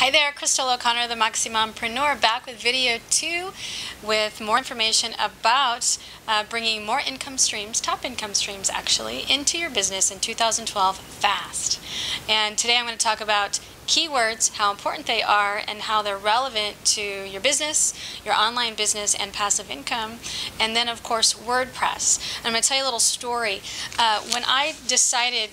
Hi there, Crystal O'Connor, the Mompreneur, back with video 2 with more information about bringing more income streams, top income streams actually, into your business in 2012 fast. And today I'm going to talk about keywords, how important they are, and how they're relevant to your business, your online business, and passive income. And then, of course, WordPress. And I'm going to tell you a little story. When I discovered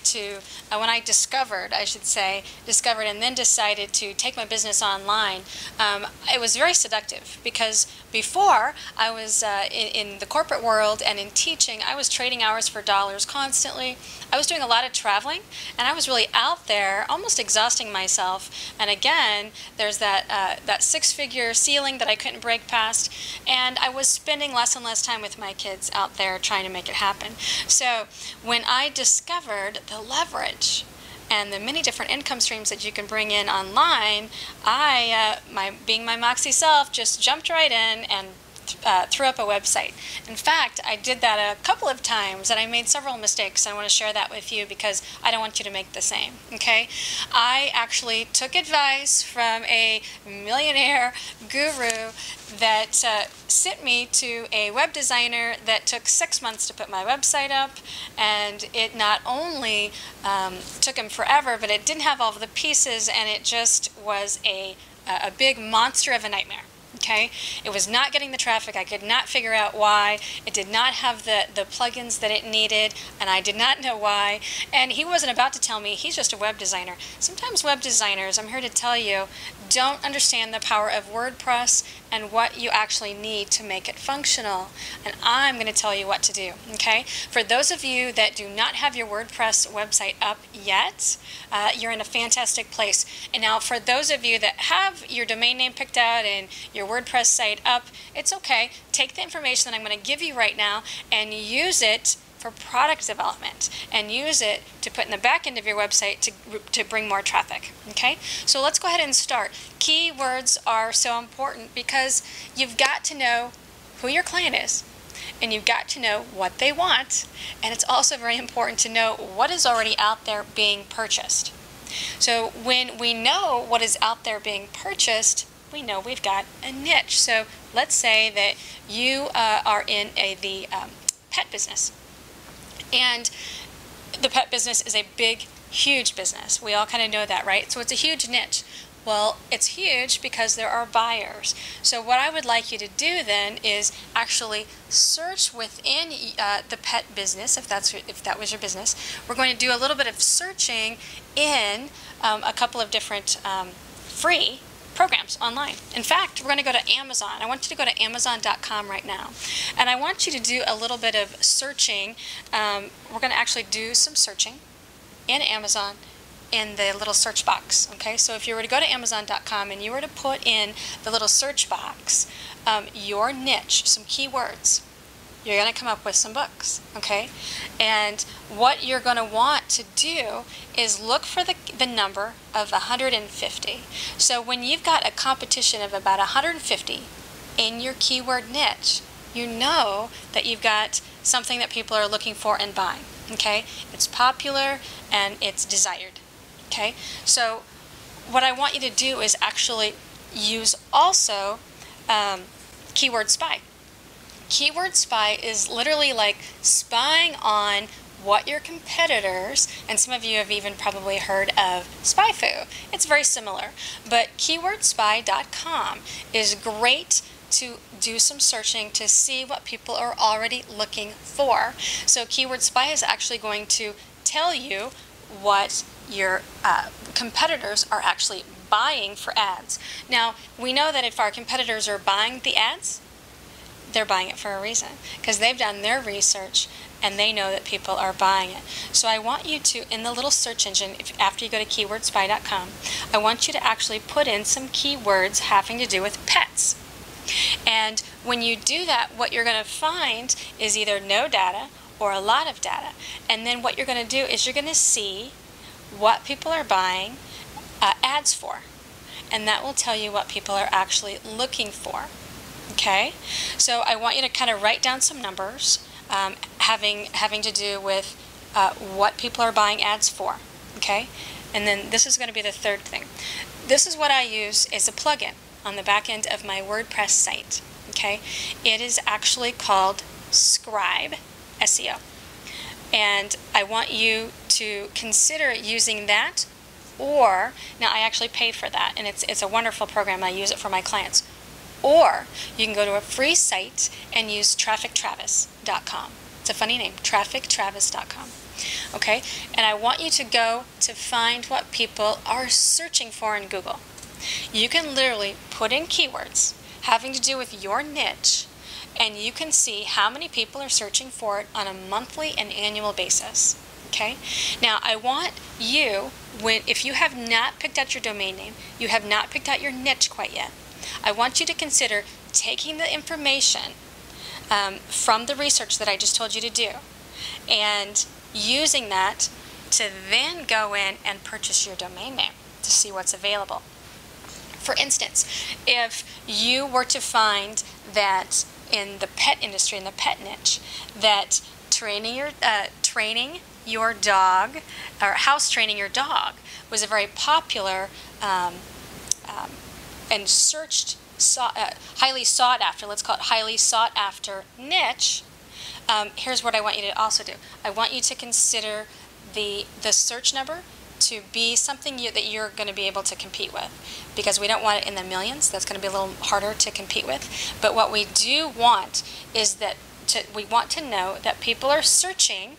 and then decided to take my business online, it was very seductive because before I was in the corporate world and in teaching, I was trading hours for dollars constantly. I was doing a lot of traveling, and I was really out there, almost exhausting myself. And again, there's that six-figure ceiling that I couldn't break past, and I was spending less and less time with my kids out there trying to make it happen. So when I discovered the leverage and the many different income streams that you can bring in online, being my moxie self, just jumped right in and threw up a website. In fact, I did that a couple of times and I made several mistakes. I want to share that with you because I don't want you to make the same. Okay? I actually took advice from a millionaire guru that sent me to a web designer that took 6 months to put my website up, and it not only took him forever, but it didn't have all of the pieces, and it just was a big monster of a nightmare. Okay, it was not getting the traffic. I could not figure out why. It did not have the plugins that it needed, and I did not know why. And he wasn't about to tell me. He's just a web designer. Sometimes web designers, I'm here to tell you, don't understand the power of WordPress and what you actually need to make it functional. And I'm going to tell you what to do. Okay, for those of you that do not have your WordPress website up yet, you're in a fantastic place. And now for those of you that have your domain name picked out and your WordPress site up, it's okay. Take the information that I'm going to give you right now and use it for product development, and use it to put in the back end of your website to bring more traffic. Okay, so let's go ahead and start. Keywords are so important because you've got to know who your client is, and you've got to know what they want, and it's also very important to know what is already out there being purchased. So when we know what is out there being purchased, we know we've got a niche. So let's say that you are in the pet business, and the pet business is a big, huge business. We all kind of know that, right? So it's a huge niche. Well, it's huge because there are buyers. So what I would like you to do then is actually search within the pet business, if that was your business. We're going to do a little bit of searching in a couple of different free programs online. In fact, we're going to go to Amazon. I want you to go to Amazon.com right now. And I want you to do a little bit of searching. We're going to actually do some searching in Amazon in the little search box. Okay, so if you were to go to Amazon.com and you were to put in the little search box your niche, some keywords, you're going to come up with some books, okay? And what you're going to want to do is look for the number of 150. So when you've got a competition of about 150 in your keyword niche, you know that you've got something that people are looking for and buying, okay? It's popular and it's desired, okay? So what I want you to do is actually use also Keyword Spy. Keyword Spy is literally like spying on what your competitors, and some of you have even probably heard of SpyFu. It's very similar, but keywordspy.com is great to do some searching to see what people are already looking for. So Keyword Spy is actually going to tell you what your competitors are actually buying for ads. Now, we know that if our competitors are buying the ads, they're buying it for a reason, because they've done their research and they know that people are buying it. So I want you to, in the little search engine, after you go to keywordspy.com, I want you to actually put in some keywords having to do with pets. And when you do that, what you're going to find is either no data or a lot of data. And then what you're going to do is you're going to see what people are buying ads for. And that will tell you what people are actually looking for. Okay, so I want you to kind of write down some numbers having to do with what people are buying ads for. Okay, and then this is going to be the third thing. this is what I use as a plugin on the back end of my WordPress site. Okay, it is actually called Scribe SEO, and I want you to consider using that. Or now I actually pay for that, and it's a wonderful program. I use it for my clients. Or you can go to a free site and use TrafficTravis.com. It's a funny name, TrafficTravis.com. Okay, and I want you to go to find what people are searching for in Google. You can literally put in keywords having to do with your niche, and you can see how many people are searching for it on a monthly and annual basis. Okay, now I want you, if you have not picked out your domain name, you have not picked out your niche quite yet, I want you to consider taking the information from the research that I just told you to do and using that to then go in and purchase your domain name to see what's available. For instance, if you were to find that in the pet industry, in the pet niche, that training your dog, or house training your dog, was a very popular and searched, highly sought after, let's call it highly sought after niche, here's what I want you to also do. I want you to consider the search number to be something that you're going to be able to compete with, because we don't want it in the millions. That's going to be a little harder to compete with. But what we do want is that we want to know that people are searching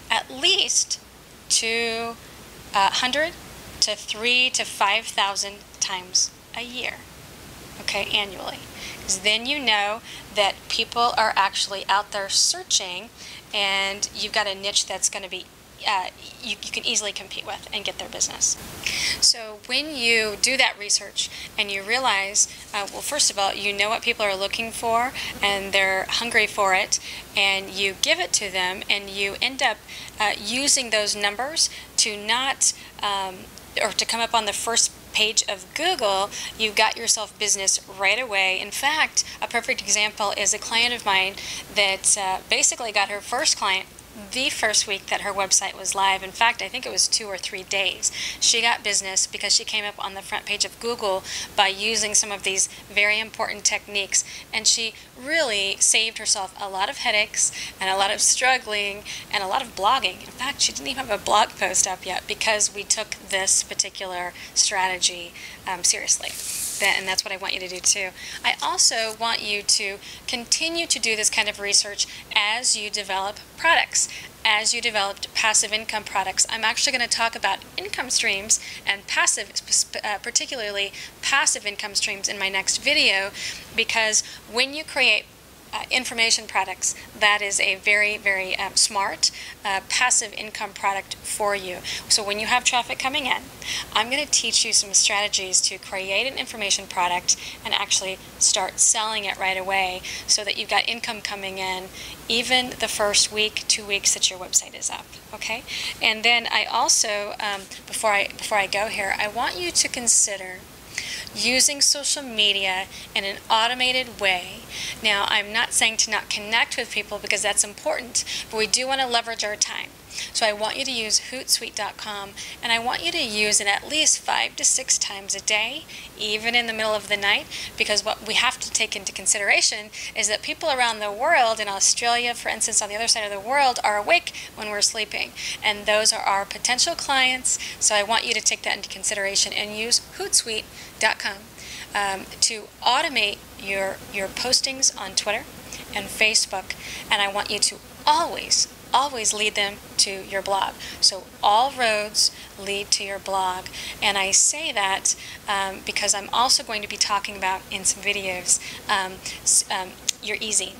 at least 200 to 3,000 to 5,000 times a year, okay, annually. Because then you know that people are actually out there searching, and you've got a niche that's going to be you can easily compete with and get their business. So when you do that research and you realize, well, first of all, you know what people are looking for and they're hungry for it, and you give it to them, and you end up using those numbers to not, or to come up on the first page of Google, you got yourself business right away. In fact, a perfect example is a client of mine that basically got her first client the first week that her website was live. In fact, I think it was 2 or 3 days. She got business because she came up on the front page of Google by using some of these very important techniques, and she really saved herself a lot of headaches and a lot of struggling and a lot of blogging. In fact, she didn't even have a blog post up yet because we took this particular strategy seriously. And that's what I want you to do too. I also want you to continue to do this kind of research as you develop products, as you develop passive income products. I'm actually going to talk about income streams and passive, particularly passive income streams, in my next video, because when you create information products, that is a very, very smart passive income product for you. So when you have traffic coming in, I'm going to teach you some strategies to create an information product and actually start selling it right away, so that you've got income coming in even the first week, 2 weeks that your website is up. Okay? And then I also, before I go here, I want you to consider using social media in an automated way. Now, I'm not saying to not connect with people, because that's important, but we do want to leverage our time. So I want you to use Hootsuite.com, and I want you to use it at least 5 to 6 times a day, even in the middle of the night, because what we have to take into consideration is that people around the world, in Australia, for instance, on the other side of the world, are awake when we're sleeping, and those are our potential clients. So I want you to take that into consideration and use Hootsuite.com to automate your postings on Twitter and Facebook, and I want you to always lead them to your blog. So all roads lead to your blog. And I say that because I'm also going to be talking about in some videos Your Easy,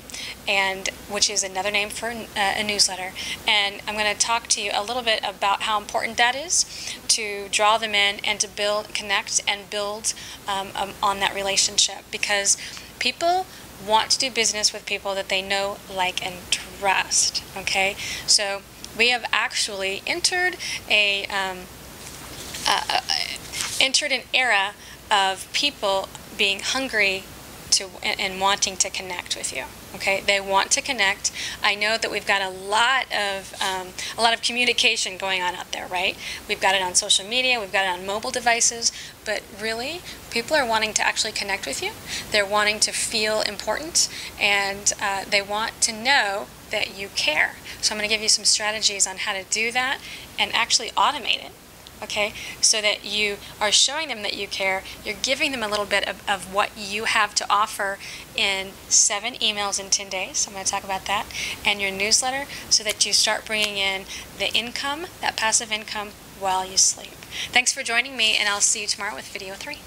and which is another name for a newsletter. And I'm going to talk to you a little bit about how important that is to draw them in and to build, connect, and build on that relationship, because people want to do business with people that they know, like, and trust. Okay, so we have actually entered an era of people being hungry to and wanting to connect with you. Okay, they want to connect. I know that we've got a lot of communication going on out there, right? We've got it on social media, we've got it on mobile devices, but really, people are wanting to actually connect with you. They're wanting to feel important, and they want to know that you care. So I'm going to give you some strategies on how to do that and actually automate it. Okay, so that you are showing them that you care, you're giving them a little bit of what you have to offer in 7 emails in 10 days, I'm going to talk about that, and your newsletter, so that you start bringing in the income, that passive income, while you sleep. Thanks for joining me, and I'll see you tomorrow with video 3.